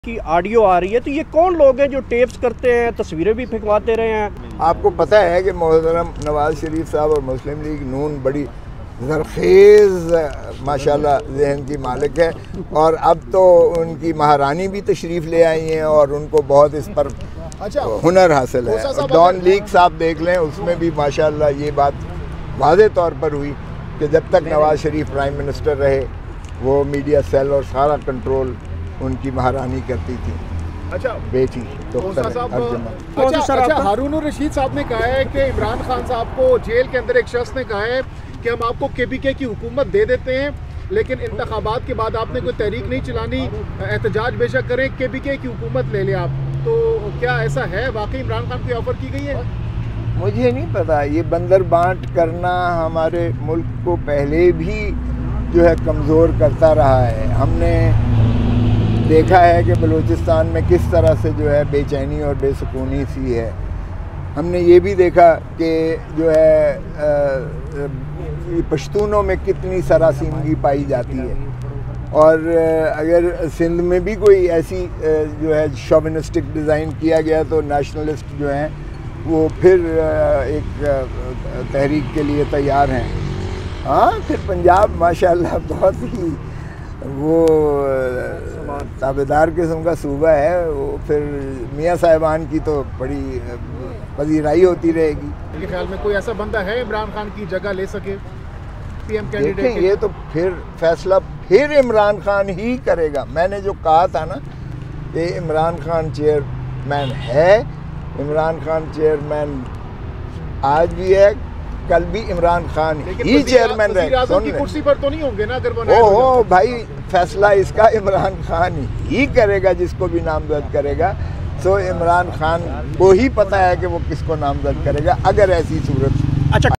की ऑडियो आ रही है, तो ये कौन लोग हैं जो टेप्स करते हैं, तस्वीरें भी फिकवाते रहे हैं? आपको पता है कि मोहतरम नवाज शरीफ साहब और मुस्लिम लीग नून बड़ी ज़रखेज़ माशाल्लाह जहन की मालिक है, और अब तो उनकी महारानी भी तशरीफ़ ले आई हैं और उनको बहुत इस पर हुनर हासिल है। डॉन लीग साहब देख लें, उसमें भी माशाल्लाह ये बात वाज़े तौर पर हुई कि जब तक नवाज शरीफ प्राइम मिनिस्टर रहे वो मीडिया सेल और सारा कंट्रोल उनकी महारानी करती थी। अच्छा बेटी हारून रशीद साहब ने कहा है कि इमरान खान साहब को जेल के अंदर एक शख्स ने कहा है कि हम आपको KPK की हुकूमत दे देते हैं, लेकिन इंतखाबात के बाद आपने कोई तहरीक नहीं चलानी, एहतजाज बेशक करें, KPK की हुकूमत ले लें आप। तो क्या ऐसा है, वाकई इमरान खान को ऑफर की गई है? मुझे नहीं पता। ये बंदर बांट करना हमारे मुल्क को पहले भी जो है कमज़ोर करता रहा है। हमने देखा है कि बलूचिस्तान में किस तरह से जो है बेचैनी और बेसुकूनी सी है। हमने ये भी देखा कि जो है पश्तूनों में कितनी सरासीमगी पाई जाती है, और अगर सिंध में भी कोई ऐसी जो है शोविनिस्टिक डिज़ाइन किया गया तो नेशनलिस्ट जो हैं वो फिर एक तहरीक के लिए तैयार हैं। हाँ, फिर पंजाब माशाल्लाह बहुत ही वो ताबेदार किस्म का सूबा है, वो फिर मियाँ साहिबान की तो बड़ी पजीराई होती रहेगी। मेरे ख्याल में कोई ऐसा बंदा है इमरान खान की जगह ले सके PM कैंडिडेट? देखें, ये तो फिर फैसला फिर इमरान खान ही करेगा। मैंने जो कहा था ना कि इमरान खान चेयरमैन है, इमरान खान चेयरमैन आज भी है, कल भी इमरान खान ही चेयरमैन रहे। कुर्सी पर तो नहीं होंगे ना अगर वो? ओहो भाई, फैसला इसका इमरान खान ही करेगा जिसको भी नामजद करेगा। तो इमरान खान को ही पता है कि वो किसको नामजद करेगा अगर ऐसी सूरत। अच्छा।